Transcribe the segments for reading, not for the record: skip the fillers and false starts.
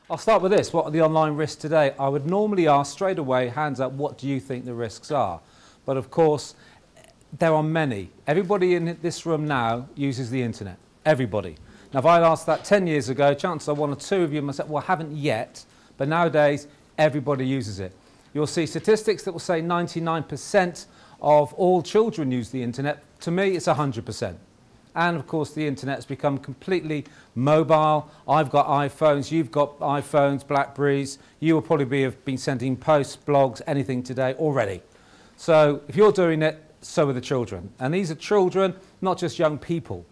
I'll start with this. What are the online risks today? I would normally ask straight away, hands up, what do you think the risks are? But of course, there are many. Everybody in this room now uses the internet. Everybody. Now, if I'd asked that 10 years ago, chances are one or two of you must say, well, haven't yet. But nowadays, everybody uses it. You'll see statistics that will say 99% of all children use the internet. To me, it's 100%. And of course, the internet has become completely mobile. I've got iPhones, you've got iPhones, Blackberries. You will probably have been sending posts, blogs, anything today already. So if you're doing it, so are the children. And these are children, not just young people.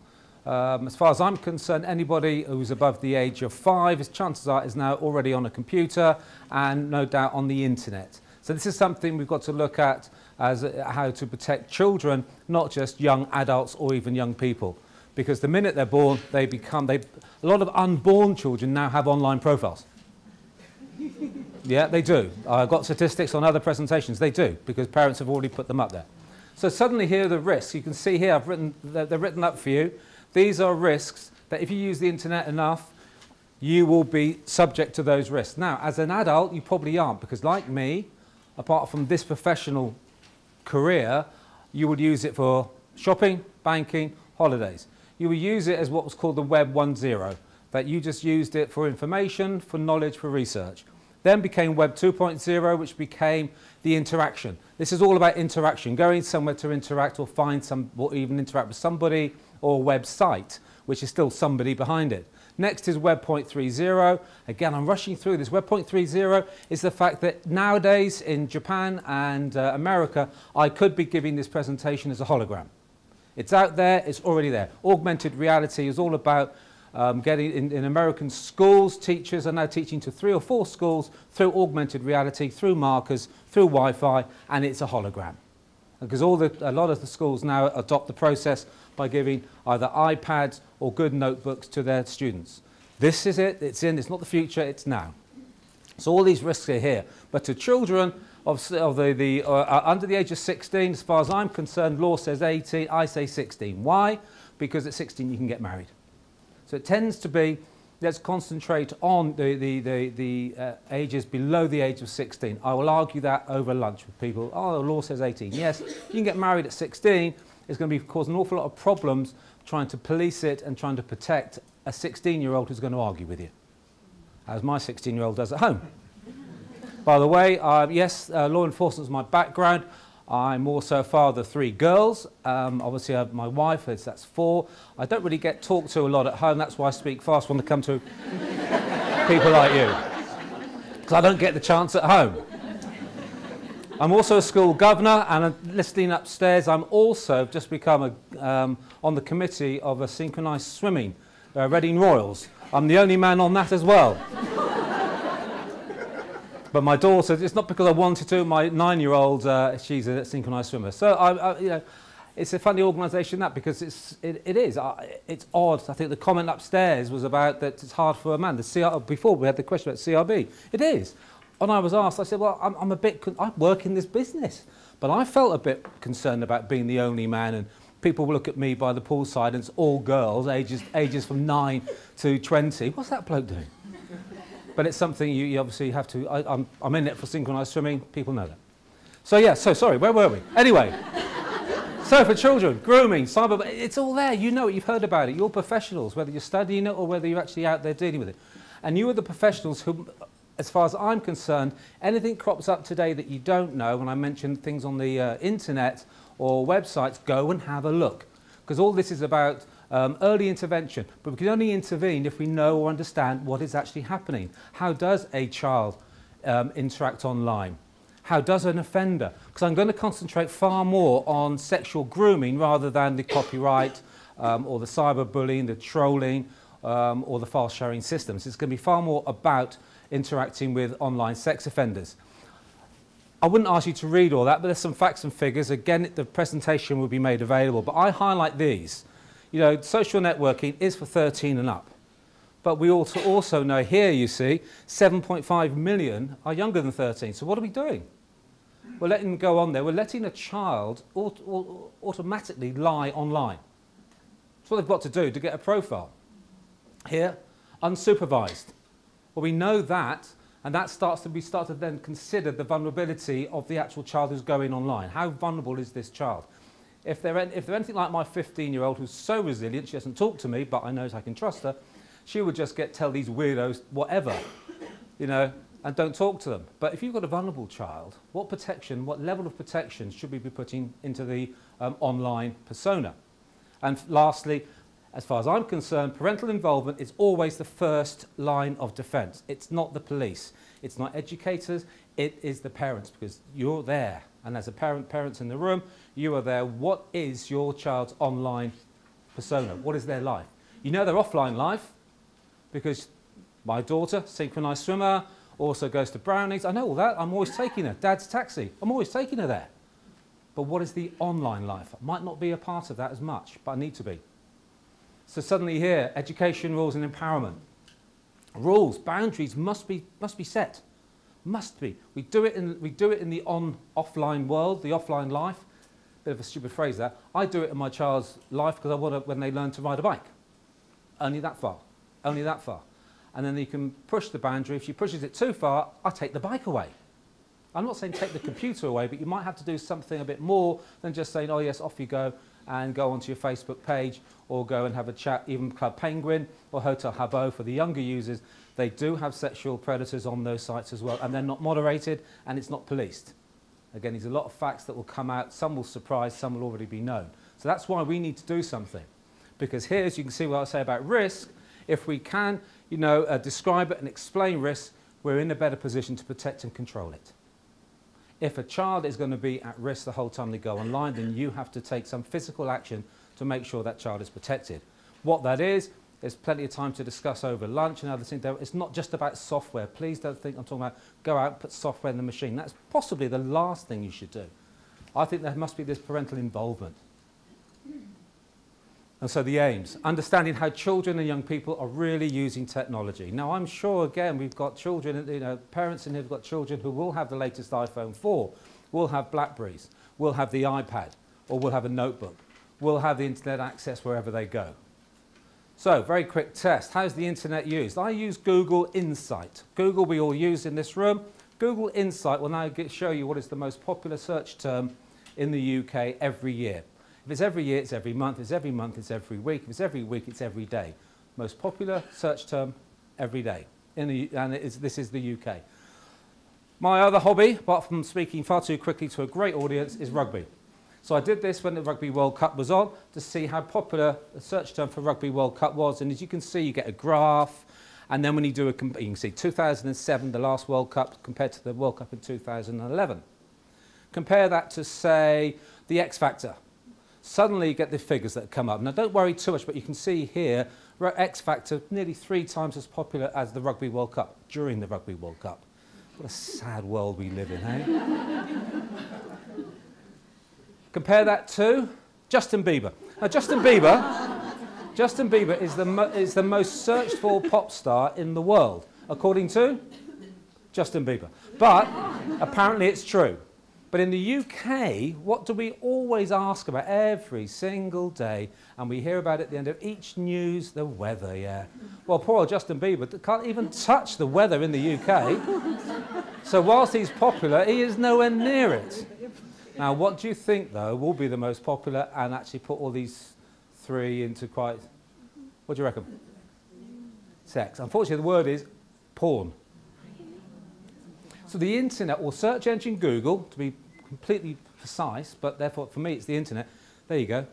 As far as I'm concerned, anybody who's above the age of 5, his chances are, is now already on a computer and no doubt on the internet. So this is something we've got to look at as how to protect children, not just young adults or even young people. Because the minute they're born, a lot of unborn children now have online profiles. Yeah, they do. I've got statistics on other presentations. They do, because parents have already put them up there. So suddenly here are the risks. You can see here, they're written up for you. These are risks that if you use the internet enough, you will be subject to those risks. Now, as an adult, you probably aren't, because like me, apart from this professional career, you would use it for shopping, banking, holidays. You would use it as what was called the Web 1.0, that you just used it for information, for knowledge, for research. Then became Web 2.0, which became the interaction. This is all about interaction, going somewhere to interact or find or even interact with somebody, or a website, which is still somebody behind it. Next is Web 0.30. Again, I'm rushing through this. Web 0.30 is the fact that nowadays in Japan and America, I could be giving this presentation as a hologram. It's out there, it's already there. Augmented reality is all about getting in American schools, teachers are now teaching to 3 or 4 schools through augmented reality, through markers, through Wi-Fi, and it's a hologram. Because a lot of the schools now adopt the process by giving either iPads or good notebooks to their students. This is it, it's not the future, it's now. So all these risks are here. But to children under the age of 16, as far as I'm concerned, law says 18, I say 16. Why? Because at 16 you can get married. So it tends to be, let's concentrate on the ages below the age of 16. I will argue that over lunch with people. Oh, the law says 18. Yes, you can get married at 16. It's going to be causing an awful lot of problems trying to police it and trying to protect a 16-year-old who's going to argue with you, as my 16-year-old does at home. By the way, yes, law enforcement is my background. I'm also a father of 3 girls. Obviously, I have my wife, that's 4. I don't really get talked to a lot at home. That's why I speak fast when I come to people like you, because I don't get the chance at home. I'm also a school governor, and listening upstairs, I'm also just become on the committee of a synchronised swimming, Reading Royals. I'm the only man on that as well. But my daughter, it's not because I wanted to, my 9-year-old, she's a synchronised swimmer. So, you know, it's a funny organisation that, because it is. It's odd. I think the comment upstairs was about that it's hard for a man. Before we had the question about CRB. It is. When I was asked, I said, well, I work in this business. But I felt a bit concerned about being the only man, and people will look at me by the poolside and it's all girls, ages from 9 to 20. What's that bloke doing? But it's something you obviously have to. I'm in it for synchronised swimming. People know that. So yeah. So sorry. Where were we? Anyway. So for children, grooming, cyber. It's all there. You know it. You've heard about it. You're professionals, whether you're studying it or whether you're actually out there dealing with it. And you are the professionals who, as far as I'm concerned, anything crops up today that you don't know. When I mention things on the internet or websites, go and have a look, because all this is about. Early intervention, but we can only intervene if we know or understand what is actually happening. How does a child interact online? How does an offender? Because I'm going to concentrate far more on sexual grooming rather than the copyright or the cyberbullying, the trolling or the file sharing systems. It's going to be far more about interacting with online sex offenders. I wouldn't ask you to read all that, but there's some facts and figures. Again, the presentation will be made available, but I highlight these. You know, social networking is for 13 and up. But we also know here, you see, 7.5 million are younger than 13. So what are we doing? We're letting them go on there. We're letting a child automatically lie online. That's what they've got to do to get a profile. Here, unsupervised. Well, we know that, and that we start to then consider the vulnerability of the actual child who's going online. How vulnerable is this child? If they're anything like my 15-year-old who's so resilient, she doesn't talk to me, but I know I can trust her, she would just tell these weirdos whatever, you know, and don't talk to them. But if you've got a vulnerable child, what level of protection should we be putting into the online persona? And lastly, as far as I'm concerned, parental involvement is always the first line of defence. It's not the police. It's not educators. It is the parents, because you're there. And as a parents in the room, you are there. What is your child's online persona? What is their life? You know their offline life, because my daughter, synchronised swimmer, also goes to Brownies. I know all that. I'm always taking her. Dad's taxi. I'm always taking her there. But what is the online life? I might not be a part of that as much, but I need to be. So suddenly here, education, rules and empowerment. Rules, boundaries must be set. Must be. We do it in the offline world, the offline life. Bit of a stupid phrase there. I do it in my child's life because I want to, when they learn to ride a bike. Only that far. Only that far. And then you can push the boundary. If she pushes it too far, I take the bike away. I'm not saying take the computer away, but you might have to do something a bit more than just saying, oh yes, off you go, and go onto your Facebook page, or go and have a chat, even Club Penguin or Hotel Habbo for the younger users. They do have sexual predators on those sites as well, and they're not moderated, and it's not policed. Again, there's a lot of facts that will come out. Some will surprise, some will already be known. So that's why we need to do something. Because here, as you can see what I say about risk, if we can, you know, describe it and explain risk, we're in a better position to protect and control it. If a child is going to be at risk the whole time they go online, then you have to take some physical action to make sure that child is protected. What that is, there's plenty of time to discuss over lunch and other things. It's not just about software. Please don't think I'm talking about go out and put software in the machine. That's possibly the last thing you should do. I think there must be this parental involvement. And so the aims, understanding how children and young people are really using technology. Now, I'm sure, again, we've got children, you know, parents in here have got children who will have the latest iPhone 4, will have BlackBerries, will have the iPad, or will have a notebook, will have the internet access wherever they go. So, very quick test. How's the internet used? I use Google Insight. Google we all use in this room. Google Insight will now show you what is the most popular search term in the UK every year. If it's every year, it's every month. If it's every month, it's every week. If it's every week, it's every day. Most popular search term every day. This is the UK. My other hobby, apart from speaking far too quickly to a great audience, is rugby. So I did this when the Rugby World Cup was on to see how popular the search term for Rugby World Cup was. And as you can see, you get a graph. And then when you do you can see 2007, the last World Cup, compared to the World Cup in 2011. Compare that to, say, the X Factor. Suddenly you get the figures that come up. Now don't worry too much, but you can see here, X Factor nearly 3 times as popular as the Rugby World Cup, during the Rugby World Cup. What a sad world we live in, eh? Compare that to Justin Bieber. Now Justin Bieber is the most searched for pop star in the world, according to Justin Bieber. But apparently it's true. But in the UK, what do we always ask about every single day? And we hear about it at the end of each news, the weather, yeah. Well, poor old Justin Bieber can't even touch the weather in the UK. So whilst he's popular, he is nowhere near it. Now, what do you think, though, will be the most popular and actually put all these 3 into quite... What do you reckon? Sex. Unfortunately, the word is porn. So the internet, or search engine Google, to be completely precise, but therefore for me it's the internet. There you go.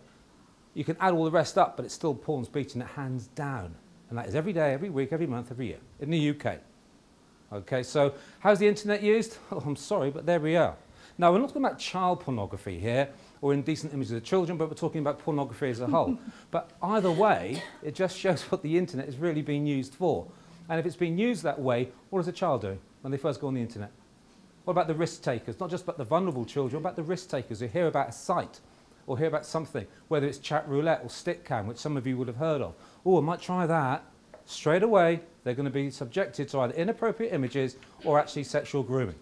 You can add all the rest up, but it's still porn's beating it hands down. And that is every day, every week, every month, every year, in the UK. Okay, so how's the internet used? Oh, I'm sorry, but there we are. Now, we're not talking about child pornography here, or indecent images of children, but we're talking about pornography as a whole. But either way, it just shows what the internet is really being used for. And if it's being used that way, what is a child doing when they first go on the internet? What about the risk takers? Not just about the vulnerable children, but the risk takers who hear about a site or hear about something, whether it's chat roulette or stick cam, which some of you would have heard of. Oh, I might try that. Straight away, they're going to be subjected to either inappropriate images or actually sexual grooming.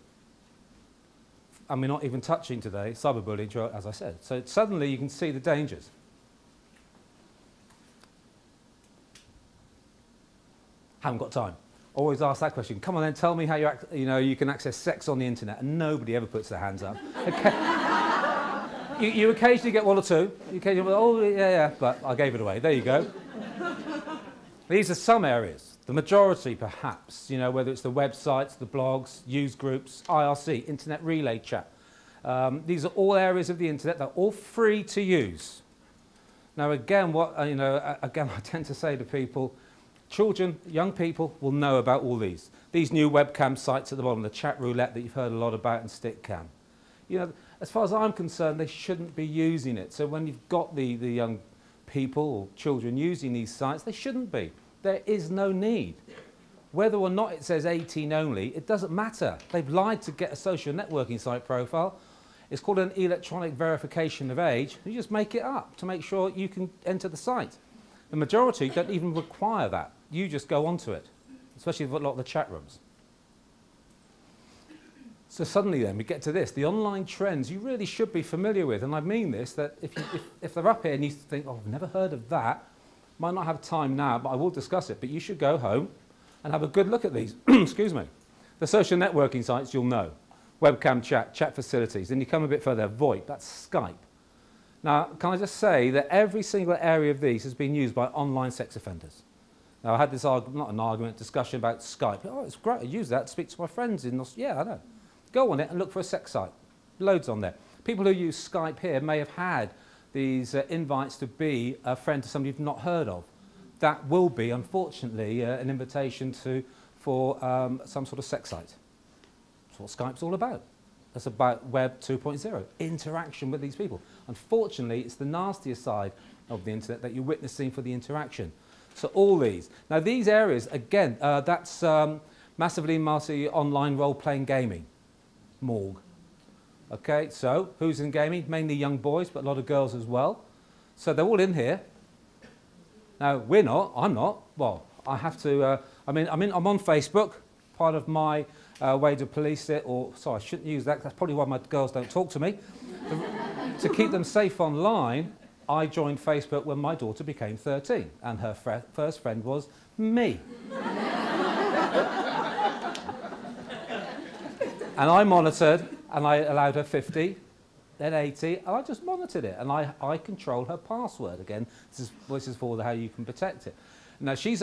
And we're not even touching today cyberbullying, as I said. So suddenly you can see the dangers. Haven't got time. Always ask that question. Come on then, tell me how you can access sex on the internet, and nobody ever puts their hands up. Okay. You occasionally get one or two. You occasionally, oh yeah, but I gave it away. There you go. These are some areas. The majority, perhaps, whether it's the websites, the blogs, news groups, IRC, Internet Relay Chat. These are all areas of the internet that are all free to use. Now, again, again, I tend to say to people, children, young people will know about all these. These new webcam sites at the bottom, the chat roulette that you've heard a lot about, and Stickcam. As far as I'm concerned, they shouldn't be using it. So when you've got the young people or children using these sites, they shouldn't be. There is no need. Whether or not it says 18 only, it doesn't matter. They've lied to get a social networking site profile. It's called an electronic verification of age. You just make it up to make sure you can enter the site. The majority don't even require that. You just go onto it, especially with a lot of the chat rooms. So suddenly then we get to this, the online trends you really should be familiar with. And I mean this, that if they're up here and you think, oh, I've never heard of that, might not have time now, but I will discuss it. But you should go home and have a good look at these. Excuse me. The social networking sites you'll know. Webcam chat, chat facilities. Then you come a bit further, VoIP, that's Skype. Now, can I just say that every single area of these has been used by online sex offenders. Now, I had this discussion about Skype. Oh, it's great, I use that to speak to my friends in Australia. Yeah, I know. Go on it and look for a sex site. Loads on there. People who use Skype here may have had these invites to be a friend to somebody you've not heard of. That will be, unfortunately, an invitation for some sort of sex site. That's what Skype's all about. That's about Web 2.0, interaction with these people. Unfortunately, it's the nastier side of the internet that you're witnessing for the interaction. So all these. Now these areas, again, that's massively multi-online role-playing gaming, Morg. Okay, so who's in gaming? Mainly young boys, but a lot of girls as well. So they're all in here. Now we're not, I'm not. Well, I have to, I'm on Facebook. Part of my way to police it, or sorry, I shouldn't use that. That's probably why my girls don't talk to me. To keep them safe online, I joined Facebook when my daughter became 13, and her first friend was me. And I monitored, and I allowed her 50, then 80, and I just monitored it, and I control her password. Again, this is for how you can protect it. Now she's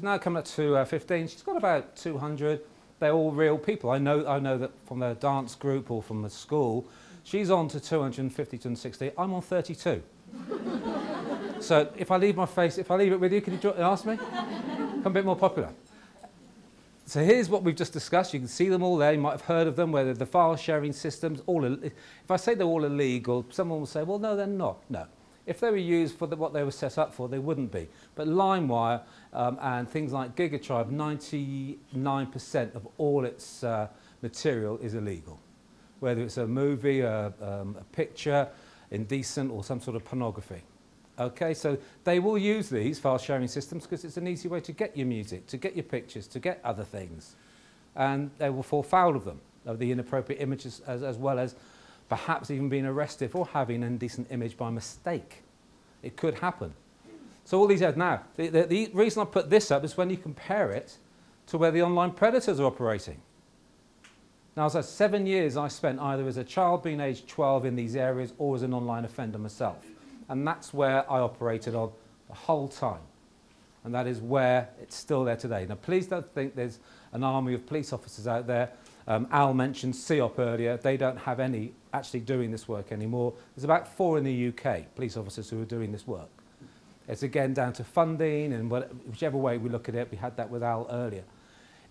now coming up to 15. She's got about 200. They're all real people. I know that from the dance group or from the school. She's on to 250, 260. I'm on 32. So if I leave it with you, can you ask me? I'm a bit more popular. So here's what we've just discussed. You can see them all there. You might have heard of them, whether the file sharing systems, if I say they're all illegal, someone will say, well, no, they're not. No. If they were used for what they were set up for, they wouldn't be. But LimeWire and things like GigaTribe, 99% of all its material is illegal. Whether it's a movie, a picture, indecent, or some sort of pornography. Okay, so they will use these file sharing systems because it's an easy way to get your music, to get your pictures, to get other things. And they will fall foul of them, of the inappropriate images, as well as perhaps even being arrested for having an indecent image by mistake. It could happen. So all these areas. Now, the reason I put this up is when you compare it to where the online predators are operating. Now, as I said, 7 years I spent either as a child being aged 12 in these areas or as an online offender myself. And that's where I operated on the whole time. And that is where it's still there today. Now, please don't think there's an army of police officers out there. Al mentioned CEOP earlier. They don't have any actually doing this work anymore. There's about 4 in the UK, police officers who are doing this work. It's again down to funding and whichever way we look at it. We had that with Al earlier.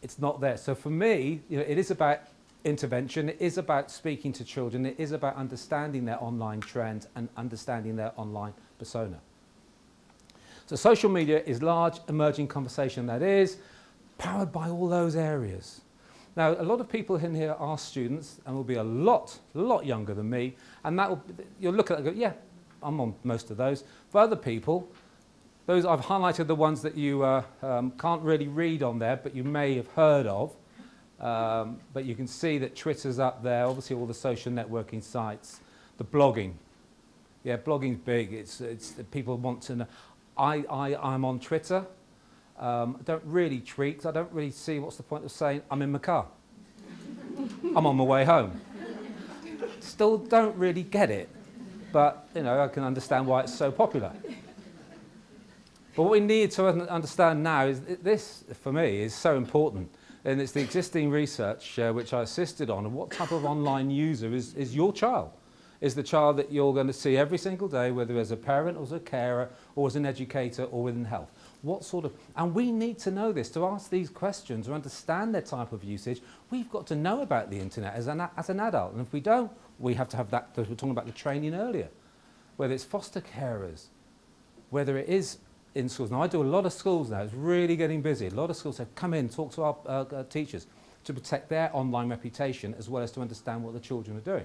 It's not there. So for me, it is about intervention. It is about speaking to children. It is about understanding their online trends and understanding their online persona. So social media is large, emerging conversation that is powered by all those areas. Now, a lot of people in here are students and will be a lot younger than me, and you'll look at it and go, yeah, I'm on most of those. For other people, those I've highlighted the ones that you can't really read on there, but you may have heard of. But you can see that Twitter's up there, obviously all the social networking sites, the blogging. Yeah, blogging's big. It's people want to know. I'm on Twitter. I don't really tweet, 'cause I don't really see what's the point of saying I'm in my car. I'm on my way home. Still don't really get it, but you know, I can understand why it's so popular. But what we need to understand now is this, for me, is so important. And it's the existing research which I assisted on, and what type of online user is your child. Is the child that you're going to see every single day, whether as a parent or as a carer or as an educator or within health. What sort of, and we need to know this, to ask these questions, to understand their type of usage. We've got to know about the internet as an adult, and if we don't, we have to have that, we were talking about the training earlier, whether it's foster carers, whether it is in schools. Now I do a lot of schools now, it's really getting busy. A lot of schools have come in, talk to our teachers to protect their online reputation as well as to understand what the children are doing.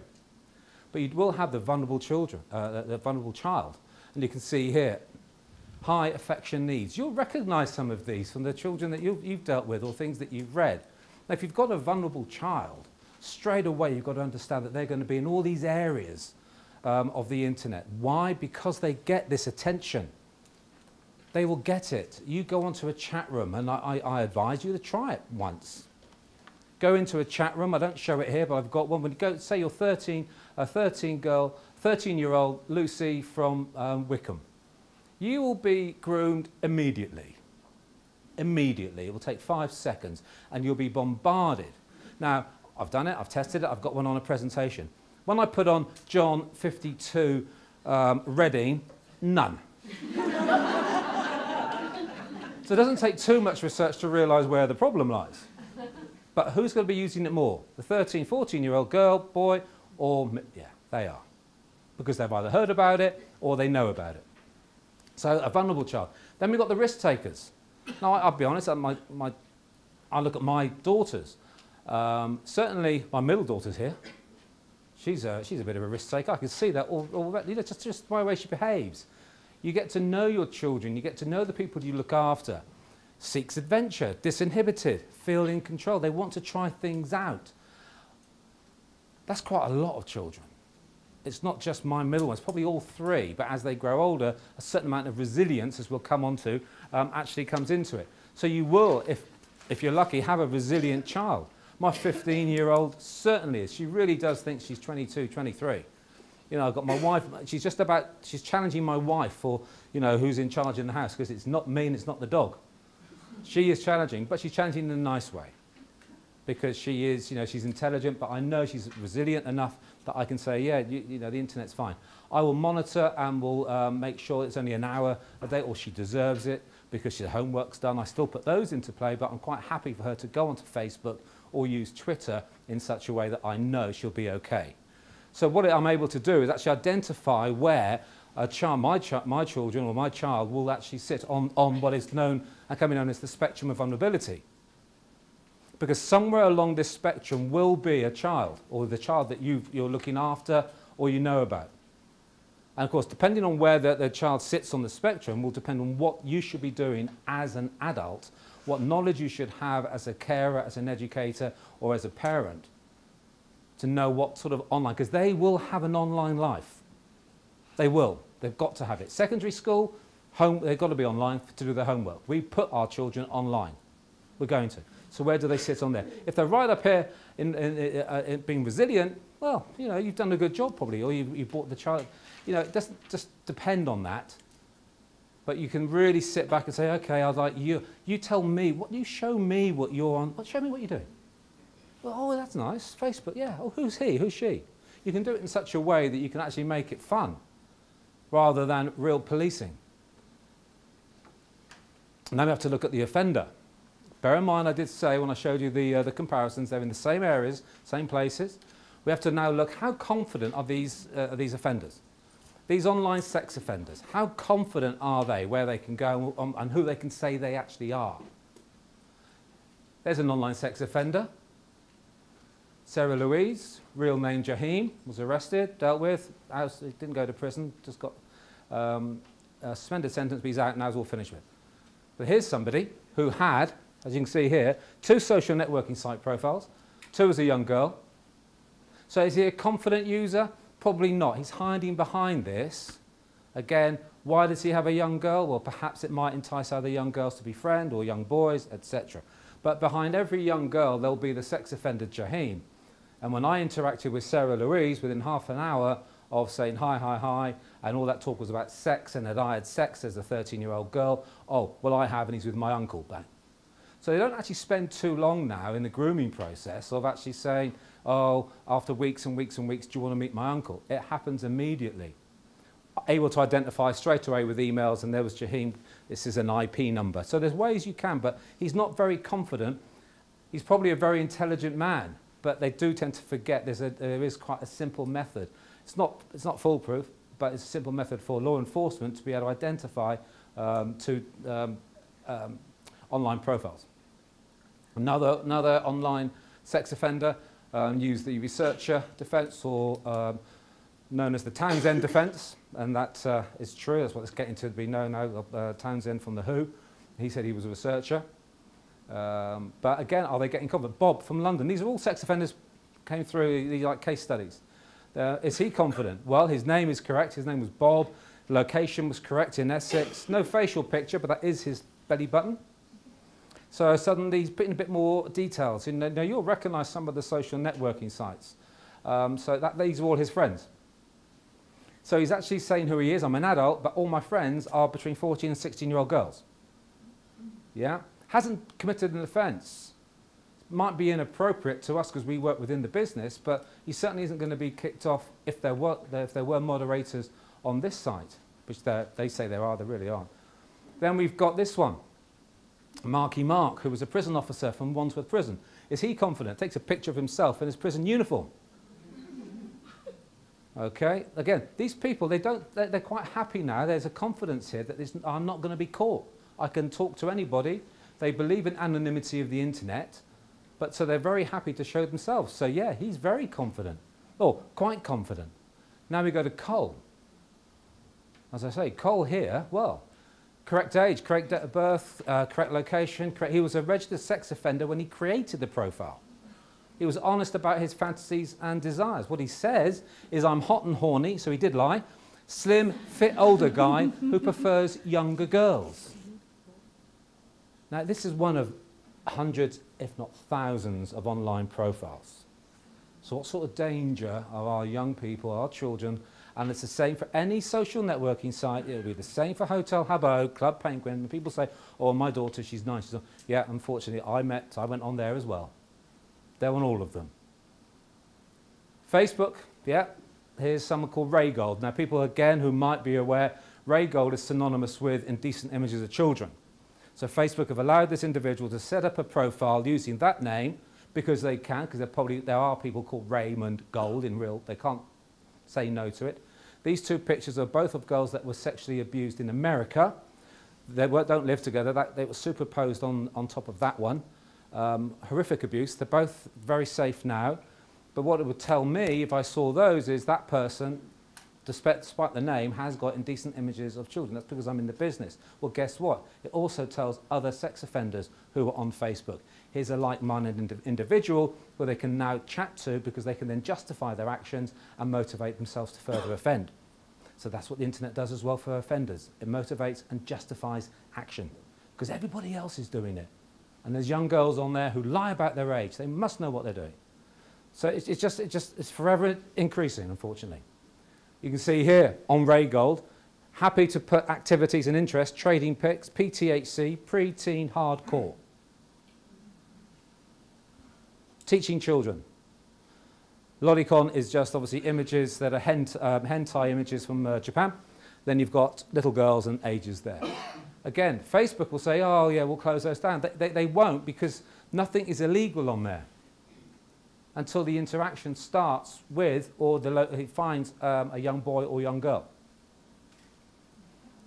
But you will have the vulnerable children, the vulnerable child, and you can see here, high affection needs. You'll recognise some of these from the children that you've dealt with or things that you've read. Now, if you've got a vulnerable child, straight away you've got to understand that they're going to be in all these areas of the internet. Why? Because they get this attention. They will get it. You go onto a chat room, and I advise you to try it once. Go into a chat room. I don't show it here, but I've got one. When you go, say you're 13, a 13-year-old Lucy from Wickham. You will be groomed immediately. Immediately. It will take 5 seconds, and you'll be bombarded. Now, I've done it. I've tested it. I've got one on a presentation. When I put on John 52 Reading, none. So it doesn't take too much research to realise where the problem lies. But who's going to be using it more? The 13, 14-year-old girl, boy, or, yeah, they are. Because they've either heard about it or they know about it. So a vulnerable child. Then we've got the risk takers. Now, I'll be honest, I look at my daughters. Certainly, my middle daughter's here. She's a bit of a risk taker. I can see that already, just by the way she behaves. You get to know your children. You get to know the people you look after. Seeks adventure, disinhibited, feel in control. They want to try things out. That's quite a lot of children. It's not just my middle ones, probably all three, but as they grow older, a certain amount of resilience, as we'll come on to, actually comes into it. So you will, if you're lucky, have a resilient child. My 15-year-old certainly is. She really does think she's 22, 23. You know, I've got my wife, she's challenging my wife for, you know, who's in charge in the house, because it's not me and it's not the dog. She is challenging, but she's challenging in a nice way. Because she is, you know, she's intelligent, but I know she's resilient enough that I can say, yeah, you know, the internet's fine. I will monitor and will make sure it's only an hour a day, or she deserves it because her homework's done. I still put those into play, but I'm quite happy for her to go onto Facebook or use Twitter in such a way that I know she'll be okay. So what I'm able to do is actually identify where a child, my children or my child will actually sit on what is known and coming known as the spectrum of vulnerability. Because somewhere along this spectrum will be a child, or the child that you're looking after or you know about. And of course, depending on where the child sits on the spectrum will depend on what you should be doing as an adult, what knowledge you should have as a carer, as an educator, or as a parent, to know what sort of online, because they will have an online life. They will. They've got to have it. Secondary school, home, they've got to be online to do their homework. We put our children online. We're going to. So where do they sit on there? If they're right up here in being resilient, well, you know, you've done a good job probably, or you brought the child. You know, it doesn't just depend on that. But you can really sit back and say, okay, I'd like you. You tell me, you show me what you're on. Show me what you're doing. Well, oh, that's nice. Facebook, yeah. Oh, who's he? Who's she? You can do it in such a way that you can actually make it fun, rather than real policing. And then we have to look at the offender. Bear in mind, I did say when I showed you the comparisons, they're in the same areas, same places. We have to now look, how confident are these offenders? These online sex offenders, how confident are they where they can go and who they can say they actually are? There's an online sex offender. Sarah Louise, real name Jahim, was arrested, dealt with, didn't go to prison, just got a suspended sentence, but he's out, now it's all finished with. But here's somebody who had, as you can see here, 2 social networking site profiles, 2 as a young girl. So is he a confident user? Probably not. He's hiding behind this. Again, Why does he have a young girl? Well, perhaps it might entice other young girls to be friends or young boys, etc. But behind every young girl, there'll be the sex offender Jaheen. And when I interacted with Sarah Louise within half an hour of saying hi, hi, hi, and all that talk was about sex and that I had sex as a 13-year-old girl, oh, well, I have, and he's with my uncle, bang. So they don't actually spend too long now in the grooming process of actually saying, oh, after weeks and weeks and weeks, do you want to meet my uncle? It happens immediately. Able to identify straight away with emails, and there was Jaheen, this is an IP number. So there's ways you can, but he's not very confident. He's probably a very intelligent man, but they do tend to forget there is quite a simple method. It's not foolproof, but it's a simple method for law enforcement to be able to identify online profiles. Another online sex offender used the researcher defence, or known as the Townsend defence, and that is true. That's what it's getting to be known now. Townsend from The Who, he said he was a researcher. But again, are they getting confident? Bob from London. These are all sex offenders came through these like case studies. Is he confident? Well, his name is correct. His name was Bob. The location was correct in Essex. No facial picture, but that is his belly button. So suddenly he's putting a bit more details. Now you'll recognise some of the social networking sites. So these are all his friends. So he's actually saying who he is. I'm an adult, but all my friends are between 14 and 16-year-old girls. Yeah? Hasn't committed an offence. Might be inappropriate to us because we work within the business, but he certainly isn't going to be kicked off if there were moderators on this site, which they say there are, there really aren't. Then we've got this one, Marky Mark, who was a prison officer from Wandsworth Prison. Is he confident? Takes a picture of himself in his prison uniform. Okay, again, these people, they're quite happy now. There's a confidence here that I'm not going to be caught. I can talk to anybody. They believe in anonymity of the internet, but so they're very happy to show themselves. So yeah, he's very confident, or quite confident. Now we go to Cole. As I say, Cole here, well, correct age, correct date of birth, correct location, he was a registered sex offender when he created the profile. He was honest about his fantasies and desires. What he says is, I'm hot and horny, so he did lie, slim, fit older guy who prefers younger girls. Now, this is one of hundreds, if not thousands, of online profiles. So what sort of danger are our young people, our children, and it's the same for any social networking site. It'll be the same for Hotel Habbo, Club Penguin. When people say, oh, my daughter, she's 9. She's on. Yeah, unfortunately, I went on there as well. They're on all of them. Facebook, yeah, here's someone called Raygold. Now, people, again, who might be aware, Raygold is synonymous with indecent images of children. So Facebook have allowed this individual to set up a profile using that name because they can, because there are people called Raymond Gold in real, they can't say no to it. These two pictures are both of girls that were sexually abused in America. They don't live together. They were superposed on top of that one. Horrific abuse. They're both very safe now. But what it would tell me if I saw those is that person, despite the name, has got indecent images of children. That's because I'm in the business. Well, guess what? It also tells other sex offenders who are on Facebook. Here's a like-minded individual who they can now chat to because they can then justify their actions and motivate themselves to further offend. So that's what the internet does as well for offenders. It motivates and justifies action because everybody else is doing it. And there's young girls on there who lie about their age. They must know what they're doing. So it's forever increasing, unfortunately. You can see here on Raygold, happy to put activities and interests, trading pics, PTHC, pre-teen hardcore. Teaching children. Lolicon is just obviously images that are hentai images from Japan. Then you've got little girls and ages there. Again, Facebook will say, oh yeah, we'll close those down. They won't because nothing is illegal on there until the interaction starts with or he finds a young boy or young girl.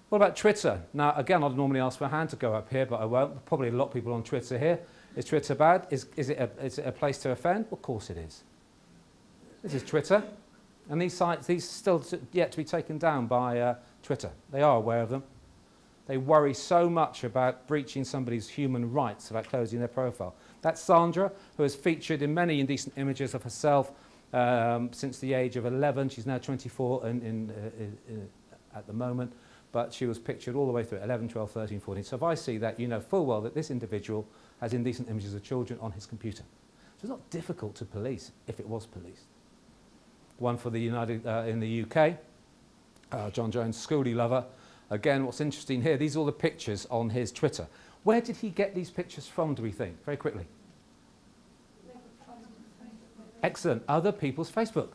What about Twitter? Now, again, I'd normally ask for a hand to go up here, but I won't. Probably a lot of people on Twitter here. Is Twitter bad? Is it a place to offend? Of course it is. This is Twitter. And these sites, these still yet to be taken down by Twitter. They are aware of them. They worry so much about breaching somebody's human rights, about closing their profile. That's Sandra, who has featured in many indecent images of herself since the age of 11. She's now 24 at the moment. but she was pictured all the way through 11, 12, 13, 14. So if I see that, you know full well that this individual has indecent images of children on his computer. So it's not difficult to police if it was policed. One for the in the UK, John Jones, schoolie lover. Again, what's interesting here, these are all the pictures on his Twitter. Where did he get these pictures from, do we think? Very quickly. Excellent. Other people's Facebook.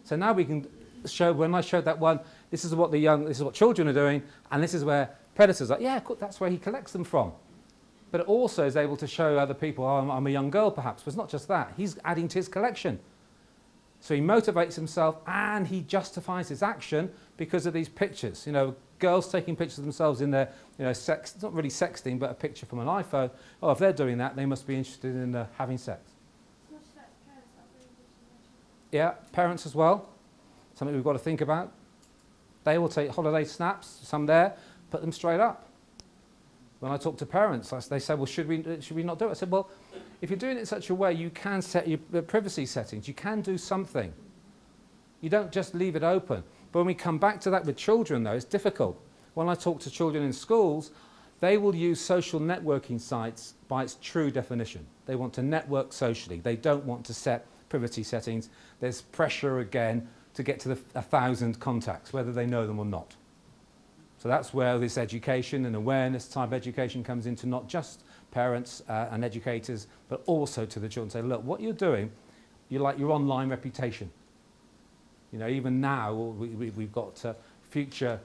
So now we can show, when I showed that one, this is what children are doing, and this is where predators are. Yeah, that's where he collects them from. But it also is able to show other people, oh, I'm a young girl perhaps. But it's not just that. He's adding to his collection. So he motivates himself and he justifies his action because of these pictures. You know, girls taking pictures of themselves in their, you know, sex, not really sexting, but a picture from an iPhone. Oh, if they're doing that, they must be interested in having sex. Yeah, parents as well. Something we've got to think about. They will take holiday snaps, some there, put them straight up. When I talk to parents, they say, well, should we not do it? I said, well, if you're doing it in such a way, you can set your privacy settings. You can do something. You don't just leave it open. But when we come back to that with children, though, it's difficult. When I talk to children in schools, they will use social networking sites by its true definition. They want to network socially. They don't want to set privacy settings. There's pressure, again, to get to the 1,000 contacts, whether they know them or not. So that's where this education and awareness type education comes into, not just parents and educators, but also to the children. Say, look, what you're doing, you're like your online reputation. You know, even now we've got future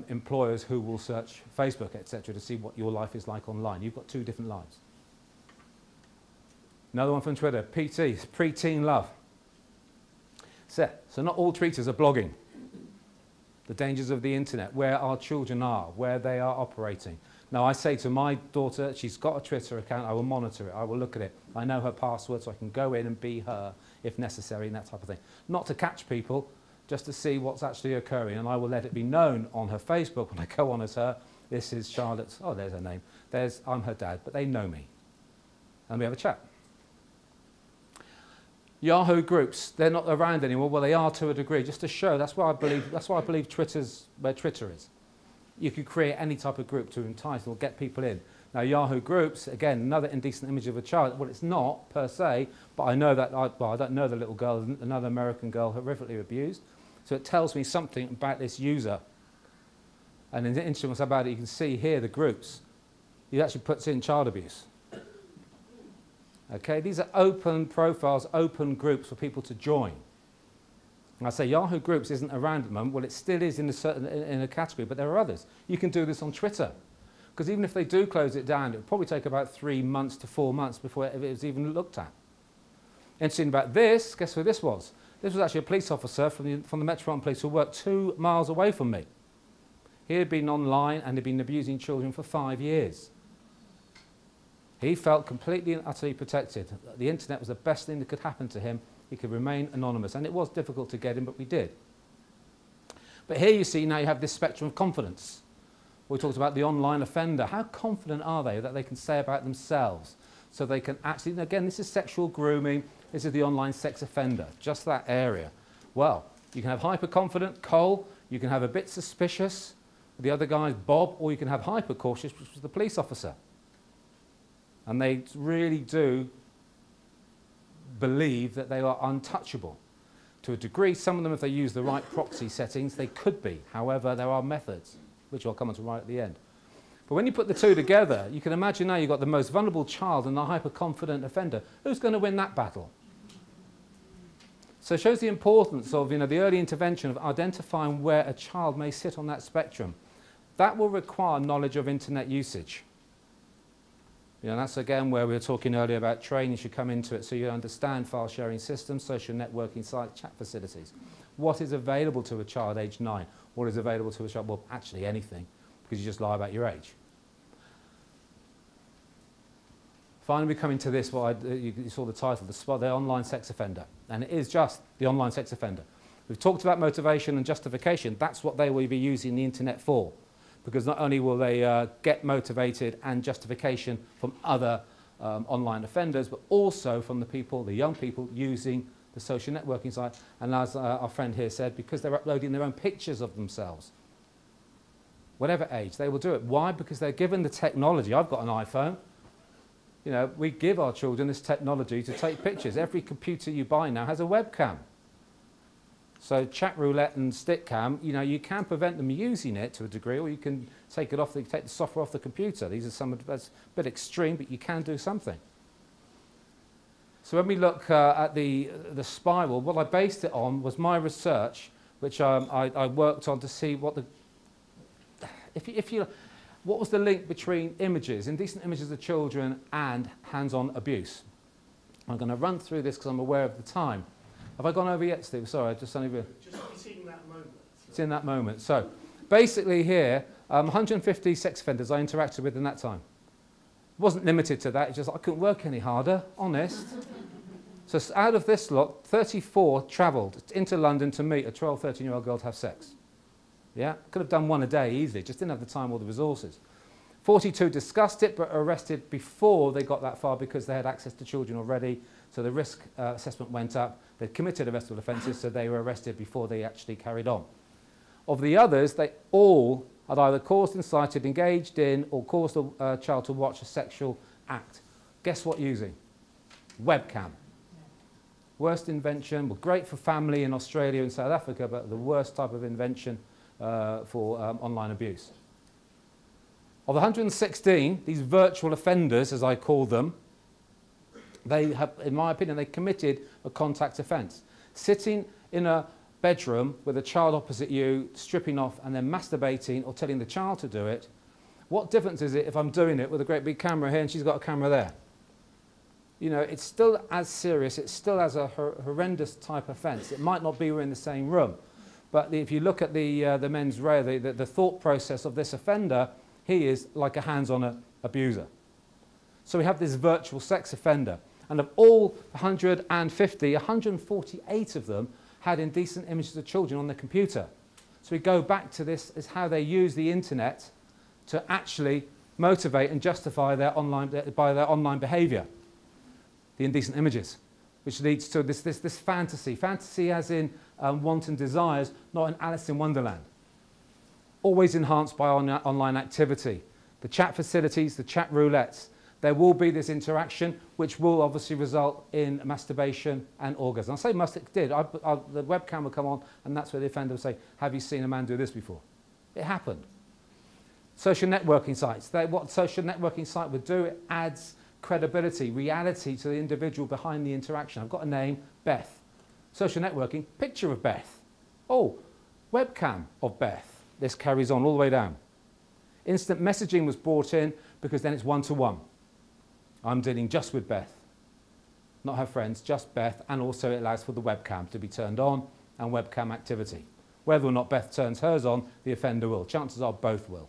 employers who will search Facebook, etc., to see what your life is like online. You've got two different lives. Another one from Twitter, PT, preteen love. So not all tweeters are blogging. The dangers of the internet, where our children are, where they are operating. Now, I say to my daughter, she's got a Twitter account, I will monitor it, I will look at it. I know her password, so I can go in and be her if necessary, and that type of thing. Not to catch people, just to see what's actually occurring, and I will let it be known on her Facebook when I go on as her. This is Charlotte's, oh, there's her name. I'm her dad, but they know me. And we have a chat. Yahoo groups, they're not around anymore. Well, they are to a degree, just to show. That's why I believe Twitter's where Twitter is. You could create any type of group to entice or get people in. Now, Yahoo groups, again, another indecent image of a child. Well, it's not per se, but I know that, I don't know the little girl, another American girl horrifically abused. So it tells me something about this user. And the interesting thing about it, you can see here the groups. He actually puts in child abuse. Okay, these are open profiles, open groups for people to join. And I say Yahoo groups isn't around at the moment. Well, it still is in a category, but there are others. You can do this on Twitter. Because even if they do close it down, it will probably take about 3 months to 4 months before it was even looked at. Interesting about this, guess who this was? This was actually a police officer from the Metropolitan Police who worked 2 miles away from me. He had been online and had been abusing children for 5 years. He felt completely and utterly protected. The internet was the best thing that could happen to him. He could remain anonymous. And it was difficult to get him, but we did. But here you see now you have this spectrum of confidence. We talked about the online offender. How confident are they that they can say about themselves? So they can actually, again, this is sexual grooming. This is the online sex offender, just that area. Well, you can have hyper-confident, Cole. You can have a bit suspicious. The other guy is Bob. Or you can have hyper-cautious, which was the police officer. And they really do believe that they are untouchable. To a degree, some of them, if they use the right proxy settings, they could be. However, there are methods, which I'll come on to right at the end. But when you put the two together, you can imagine now you've got the most vulnerable child and the hyper-confident offender. Who's going to win that battle? So it shows the importance of the early intervention of identifying where a child may sit on that spectrum. That will require knowledge of internet usage. That's again where we were talking earlier about training should come into it so you understand file sharing systems, social networking sites, chat facilities. What is available to a child aged 9? What is available to a child? Well, actually anything, because you just lie about your age. Finally, we come into this, you saw the title, the online sex offender. And it is just the online sex offender. We've talked about motivation and justification. That's what they will be using the internet for. Because not only will they get motivated and justification from other online offenders, but also from the people, the young people, using the social networking site. And as our friend here said, because they're uploading their own pictures of themselves. whatever age, they will do it. Why? Because they're given the technology. I've got an iPhone. You know, we give our children this technology to take pictures. Every computer you buy now has a webcam. So chat roulette and stick cam, you know, you can prevent them using it to a degree, or you can take it off, take the software off the computer. These are some, that's a bit extreme, but you can do something. So when we look at the spiral, what I based it on was my research, which I worked on to see what the, what was the link between images, indecent images of children, and hands-on abuse. I'm going to run through this because I'm aware of the time. Have I gone over yet, Steve? Sorry, I just only... Just in that moment. It's in that moment. So basically here, 150 sex offenders I interacted with in that time. It wasn't limited to that, it's just I couldn't work any harder, honest. So out of this lot, 34 travelled into London to meet a 12, 13-year-old girl to have sex. Yeah, could have done one a day easily, just didn't have the time or the resources. 42 discussed it, but arrested before they got that far because they had access to children already, so the risk assessment went up. They'd committed arrestable offences, so they were arrested before they actually carried on. Of the others, they all had either caused, incited, engaged in, or caused a child to watch a sexual act. Guess what using? Webcam. Worst invention, well, great for family in Australia and South Africa, but the worst type of invention for online abuse. Of the 116, these virtual offenders, as I call them, they have, in my opinion, they committed a contact offence. Sitting in a bedroom with a child opposite you, stripping off and then masturbating or telling the child to do it, what difference is it if I'm doing it with a great big camera here and she's got a camera there? You know, it's still as serious, it's still as a horrendous type offence. It might not be we're in the same room, but if you look at the mens rea, the thought process of this offender, he is like a hands-on abuser. So we have this virtual sex offender. And of all 150, 148 of them had indecent images of children on their computer. So we go back to this as how they use the internet to actually motivate and justify their online behaviour. The indecent images, which leads to this fantasy. Fantasy as in wanton desires, not an Alice in Wonderland. Always enhanced by online activity. The chat facilities, the chat roulettes. There will be this interaction, which will obviously result in masturbation and orgasm. I say it did. The webcam will come on, and that's where the offender will say, have you seen a man do this before? It happened. Social networking sites. What social networking site would do, it adds credibility, reality to the individual behind the interaction. I've got a name, Beth. Social networking, picture of Beth. Oh, webcam of Beth. This carries on all the way down. Instant messaging was brought in because then it's one-to-one. I'm dealing just with Beth, not her friends, just Beth, and also it allows for the webcam to be turned on and webcam activity. Whether or not Beth turns hers on, the offender will. Chances are both will.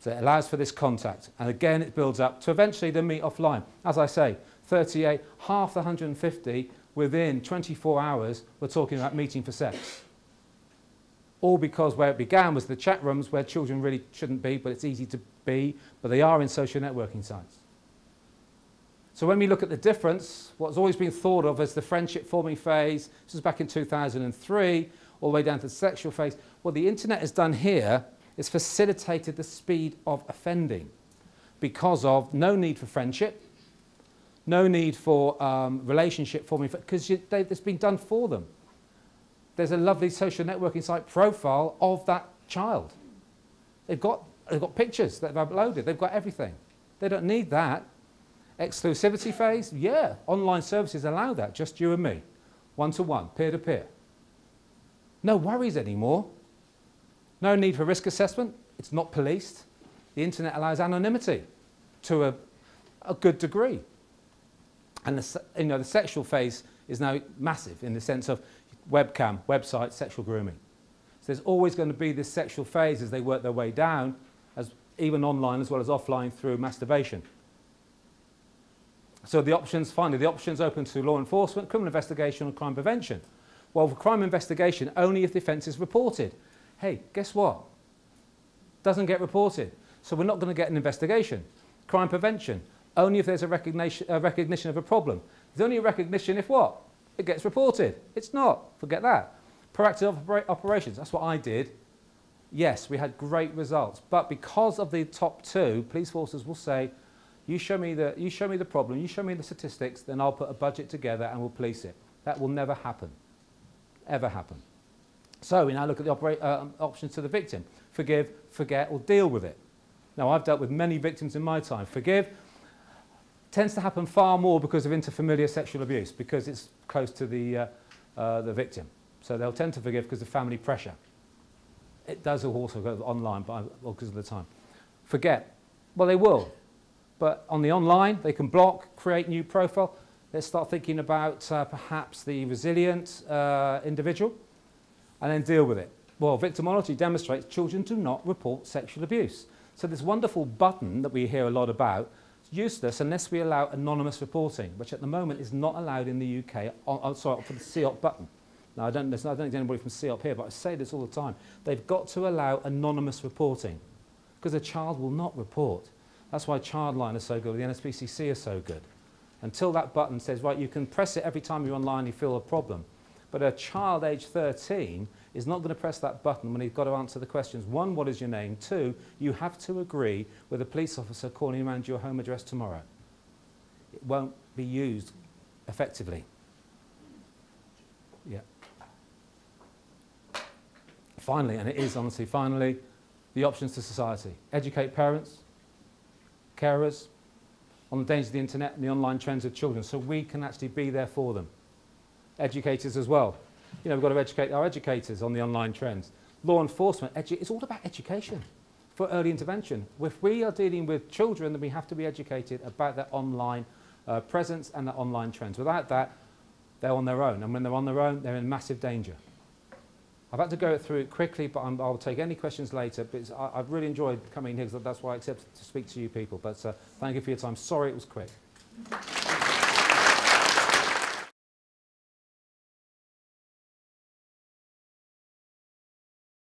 So it allows for this contact. And again, it builds up to eventually the meet offline. As I say, 38, half the 150, within 24 hours, we're talking about meeting for sex. All because where it began was the chat rooms where children really shouldn't be, but it's easy to be, but they are in social networking sites. So when we look at the difference, what's always been thought of as the friendship forming phase, this was back in 2003, all the way down to the sexual phase, what the internet has done here is facilitated the speed of offending because of no need for friendship, no need for relationship forming, because it's been done for them. There's a lovely social networking site profile of that child. They've got pictures that they've uploaded. They've got everything. They don't need that. Exclusivity phase, yeah, online services allow that, just you and me. One-to-one, peer-to-peer. No worries anymore. No need for risk assessment. It's not policed. The internet allows anonymity to a good degree. And the sexual phase is now massive in the sense of webcam, website, sexual grooming. So there's always going to be this sexual phase as they work their way down, even online as well as offline through masturbation. So the options, finally, the options open to law enforcement, criminal investigation and crime prevention. Well, for crime investigation, only if the offence is reported. Hey, guess what? Doesn't get reported. So we're not going to get an investigation. Crime prevention, only if there's a recognition of a problem. There's only a recognition if what? It gets reported. It's not. Forget that. Proactive operations. That's what I did. Yes, we had great results, but because of the top two, police forces will say, you show me the problem, you show me the statistics, then I'll put a budget together and we'll police it. That will never happen, ever happen. So we now look at the options to the victim: forgive, forget, or deal with it. Now, I've dealt with many victims in my time. Forgive tends to happen far more because of interfamiliar sexual abuse, because it's close to the victim. So they'll tend to forgive because of family pressure. It does also go online, because of the time. Forget. Well, they will. But on the online, they can block, create new profile. Let's start thinking about perhaps the resilient individual, and then deal with it. Well, victimology demonstrates children do not report sexual abuse. So this wonderful button that we hear a lot about is useless unless we allow anonymous reporting, which at the moment is not allowed in the UK, for the CEOP button. Now, I don't think anybody from CEOP here, but I say this all the time. They've got to allow anonymous reporting, because a child will not report. That's why Childline is so good, the NSPCC is so good. Until that button says, right, you can press it every time you're online and you feel a problem. But a child aged 13 is not going to press that button when he's got to answer the questions. One, what is your name? Two, you have to agree with a police officer calling around your home address tomorrow. It won't be used effectively. Yeah. Finally, and it is honestly finally, the options to society. Educate parents, carers, on the dangers of the internet and the online trends of children, so we can actually be there for them. Educators as well. You know, we've got to educate our educators on the online trends. Law enforcement, it's all about education for early intervention. If we are dealing with children, then we have to be educated about their online presence and their online trends. Without that, they're on their own, and when they're on their own, they're in massive danger. I've had to go through it quickly, but I'll take any questions later. But I've really enjoyed coming here, because that's why I accepted to speak to you people. But thank you for your time. Sorry it was quick.